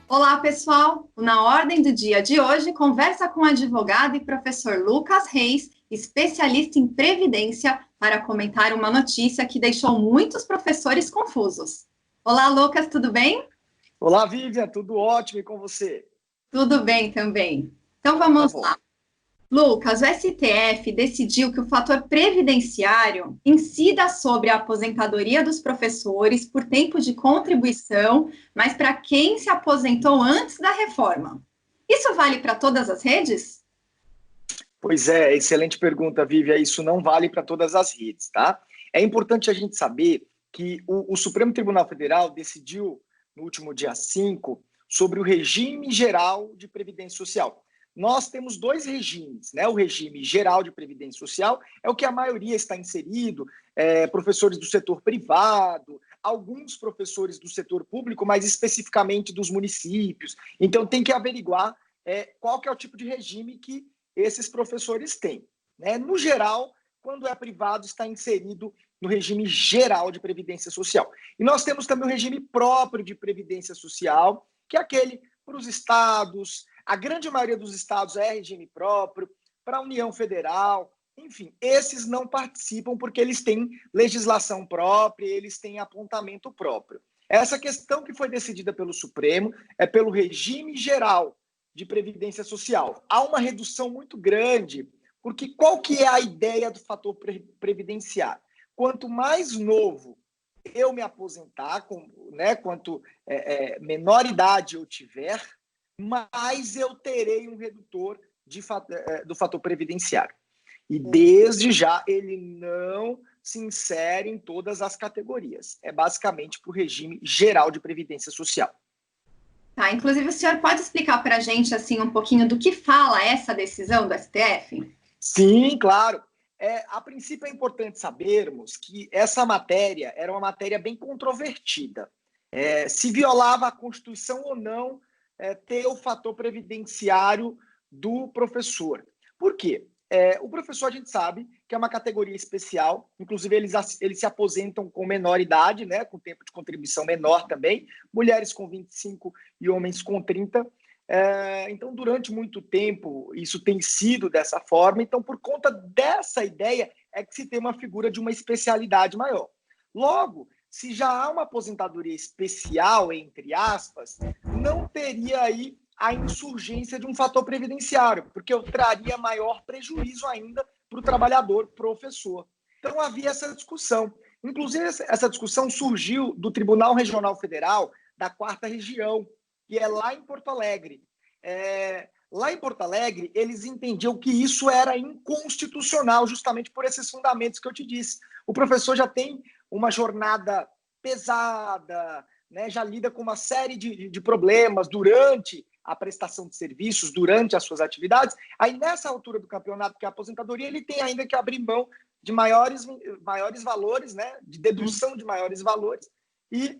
Olá, pessoal! Na ordem do dia de hoje, conversa com o advogado e professor Lucas Reis, especialista em previdência, para comentar uma notícia que deixou muitos professores confusos. Olá, Lucas, tudo bem? Olá, Vivian, tudo ótimo e com você? Tudo bem também. Então Tá vamos bom. lá. Lucas, o STF decidiu que o fator previdenciário incida sobre a aposentadoria dos professores por tempo de contribuição, mas para quem se aposentou antes da reforma. Isso vale para todas as redes? Pois é, excelente pergunta, Vivian. Isso não vale para todas as redes, tá? É importante a gente saber que o Supremo Tribunal Federal decidiu, no último dia 5, sobre o regime geral de previdência social. Nós temos dois regimes, né? O regime geral de previdência social é o que a maioria está inserido, professores do setor privado, alguns professores do setor público, mas especificamente dos municípios. Então, tem que averiguar qual que é o tipo de regime que esses professores têm. Né? No geral, quando é privado, está inserido no regime geral de previdência social. E nós temos também o regime próprio de previdência social, que é aquele para os estados, a grande maioria dos estados é regime próprio, para a União Federal, enfim, esses não participam porque eles têm legislação própria, eles têm apontamento próprio. Essa questão que foi decidida pelo Supremo é pelo regime geral de previdência social. Há uma redução muito grande, porque qual que é a ideia do fator previdenciário? Quanto mais novo eu me aposentar, quanto menor idade eu tiver, mais eu terei um redutor do fator previdenciário. E desde já ele não se insere em todas as categorias. É basicamente para o regime geral de previdência social. Tá, inclusive, o senhor pode explicar para a gente assim, um pouquinho do que fala essa decisão do STF? Sim, claro. A princípio é importante sabermos que essa matéria era uma matéria bem controvertida. Se violava a Constituição ou não ter o fator previdenciário do professor. Por quê? O professor, a gente sabe que é uma categoria especial, inclusive eles se aposentam com menor idade, né, com tempo de contribuição menor também, mulheres com 25 e homens com 30. Então, durante muito tempo, isso tem sido dessa forma. Então, por conta dessa ideia, é que se tem uma figura de uma especialidade maior. Logo, se já há uma aposentadoria especial, entre aspas, não teria aí a insurgência de um fator previdenciário, porque eu traria maior prejuízo ainda para o trabalhador professor. Então, havia essa discussão. Inclusive, essa discussão surgiu do Tribunal Regional Federal da 4ª Região, que é lá em Porto Alegre. Lá em Porto Alegre, eles entendiam que isso era inconstitucional, justamente por esses fundamentos que eu te disse. O professor já tem uma jornada pesada, né, já lida com uma série de problemas durante a prestação de serviços, durante as suas atividades. Aí, nessa altura do campeonato, que é a aposentadoria, ele tem ainda que abrir mão de maiores valores, né, de dedução de maiores valores, e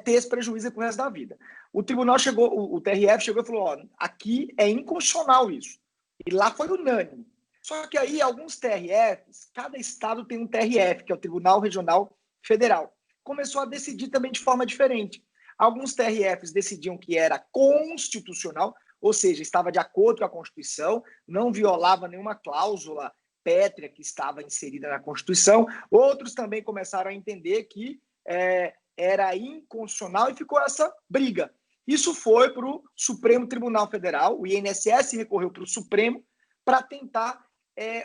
ter esse prejuízo com o resto da vida. O tribunal chegou, o TRF chegou e falou: ó, aqui é inconstitucional isso. E lá foi unânime. Só que aí, alguns TRFs, cada estado tem um TRF, que é o Tribunal Regional Federal, começou a decidir também de forma diferente. Alguns TRFs decidiam que era constitucional, ou seja, estava de acordo com a Constituição, não violava nenhuma cláusula pétrea que estava inserida na Constituição. Outros também começaram a entender que era inconstitucional e ficou essa briga. Isso foi para o Supremo Tribunal Federal, o INSS recorreu para o Supremo para tentar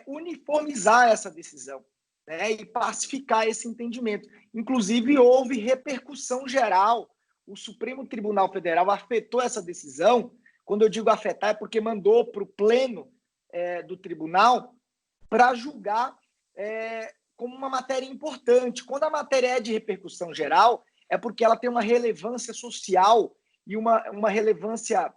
uniformizar essa decisão, né, e pacificar esse entendimento. Inclusive, houve repercussão geral. O Supremo Tribunal Federal afetou essa decisão. Quando eu digo afetar, é porque mandou para o pleno do tribunal para julgar como uma matéria importante. Quando a matéria é de repercussão geral, é porque ela tem uma relevância social e uma relevância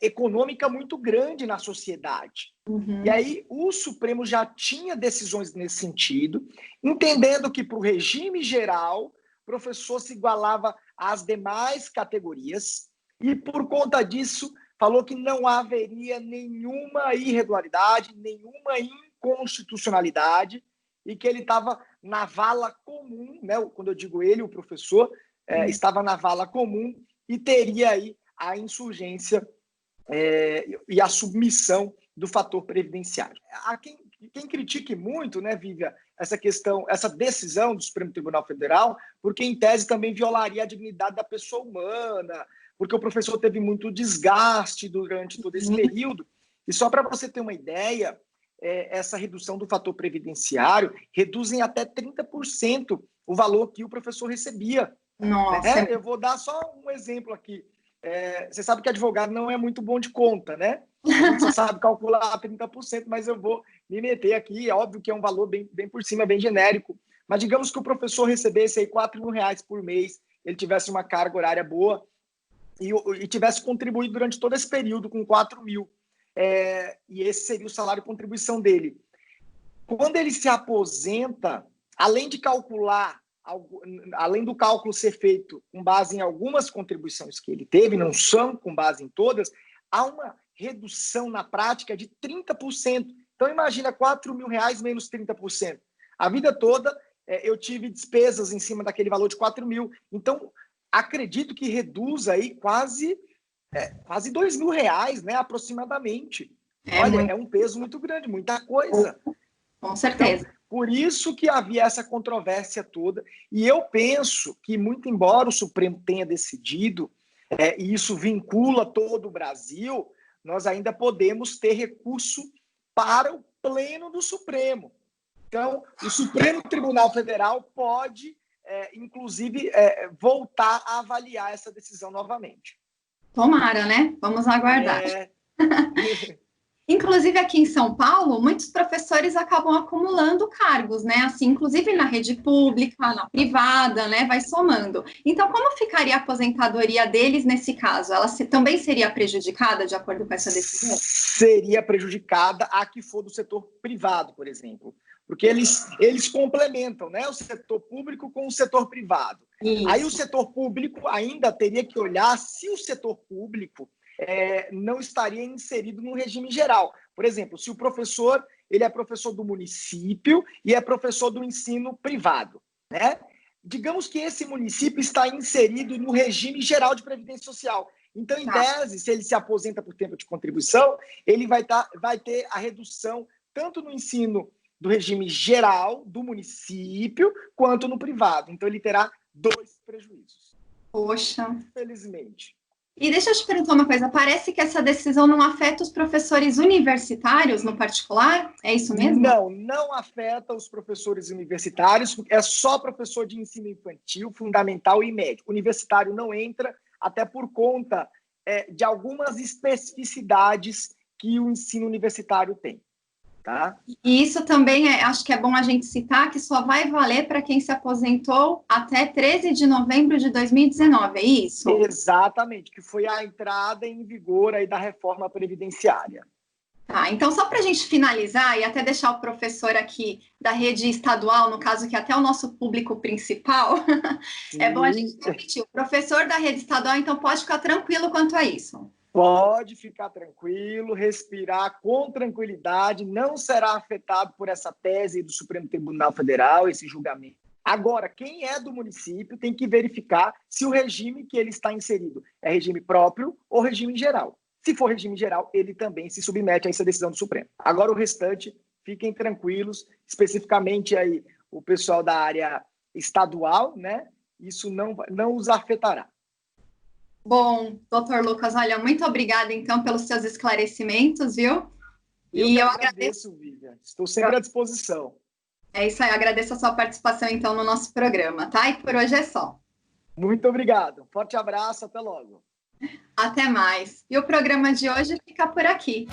econômica muito grande na sociedade. Uhum. E aí o Supremo já tinha decisões nesse sentido, entendendo que para o regime geral, o professor se igualava às demais categorias, e por conta disso falou que não haveria nenhuma irregularidade, nenhuma inconstitucionalidade, e que ele estava na vala comum, né? Quando eu digo ele, o professor, estava na vala comum e teria aí a insurgência e a submissão do fator previdenciário. Há quem critique muito, né, Vivian, essa questão, essa decisão do Supremo Tribunal Federal, porque em tese também violaria a dignidade da pessoa humana, porque o professor teve muito desgaste durante todo esse período. E só para você ter uma ideia, essa redução do fator previdenciário reduz em até 30% o valor que o professor recebia. Nossa. Eu vou dar só um exemplo aqui. Você sabe que advogado não é muito bom de conta, né? A gente só sabe calcular 30%, mas eu vou me meter aqui. É óbvio que é um valor bem por cima, bem genérico. Mas digamos que o professor recebesse aí R$4.000 por mês, ele tivesse uma carga horária boa e tivesse contribuído durante todo esse período com 4 mil. E esse seria o salário de contribuição dele. Quando ele se aposenta, além de calcular, além do cálculo ser feito com base em algumas contribuições que ele teve, não são com base em todas, há uma redução na prática de 30%. Então, imagina R$4.000 menos 30%. A vida toda eu tive despesas em cima daquele valor de 4 mil. Então, acredito que reduz aí quase R$2.000, né, aproximadamente. Olha, é um peso muito grande, muita coisa. Com certeza. Então, por isso que havia essa controvérsia toda. E eu penso que, muito embora o Supremo tenha decidido, e isso vincula todo o Brasil, nós ainda podemos ter recurso para o Pleno do Supremo. Então, o Supremo Tribunal Federal pode, inclusive, voltar a avaliar essa decisão novamente. Tomara, né? Vamos aguardar. Inclusive, aqui em São Paulo, muitos professores acabam acumulando cargos, né? Assim, inclusive na rede pública, na privada, né? Vai somando. Então, como ficaria a aposentadoria deles nesse caso? Ela também seria prejudicada de acordo com essa decisão? Seria prejudicada a que for do setor privado, por exemplo. Porque eles complementam, né? O setor público com o setor privado. Isso. Aí o setor público ainda teria que olhar se o setor público não estaria inserido no regime geral. Por exemplo, se o professor ele é professor do município e é professor do ensino privado, né? Digamos que esse município está inserido no regime geral de previdência social. Então, em tese, se ele se aposenta por tempo de contribuição, ele vai ter a redução tanto no ensino do regime geral do município quanto no privado. Então, ele terá 2 prejuízos. Poxa. Infelizmente. E deixa eu te perguntar uma coisa, parece que essa decisão não afeta os professores universitários no particular? É isso mesmo? Não afeta os professores universitários, é só professor de ensino infantil, fundamental e médio. Universitário não entra, até por conta de algumas especificidades que o ensino universitário tem. Tá? E isso também acho que é bom a gente citar, que só vai valer para quem se aposentou até 13 de novembro de 2019, é isso? Exatamente, que foi a entrada em vigor aí da reforma previdenciária. Tá, então só para a gente finalizar e até deixar o professor aqui da rede estadual, no caso que até o nosso público principal, é bom a gente repetir, o professor da rede estadual, então pode ficar tranquilo quanto a isso. Pode ficar tranquilo, respirar com tranquilidade, não será afetado por essa tese do Supremo Tribunal Federal, esse julgamento. Agora, quem é do município tem que verificar se o regime que ele está inserido é regime próprio ou regime geral. Se for regime geral, ele também se submete a essa decisão do Supremo. Agora, o restante, fiquem tranquilos, especificamente aí o pessoal da área estadual, né? Isso não os afetará. Bom, doutor Lucas, olha, muito obrigada, então, pelos seus esclarecimentos, viu? Eu agradeço, Vivian. Estou sempre à disposição. É isso aí, agradeço a sua participação, então, no nosso programa, tá? E por hoje é só. Muito obrigado. Forte abraço, até logo. Até mais. E o programa de hoje fica por aqui.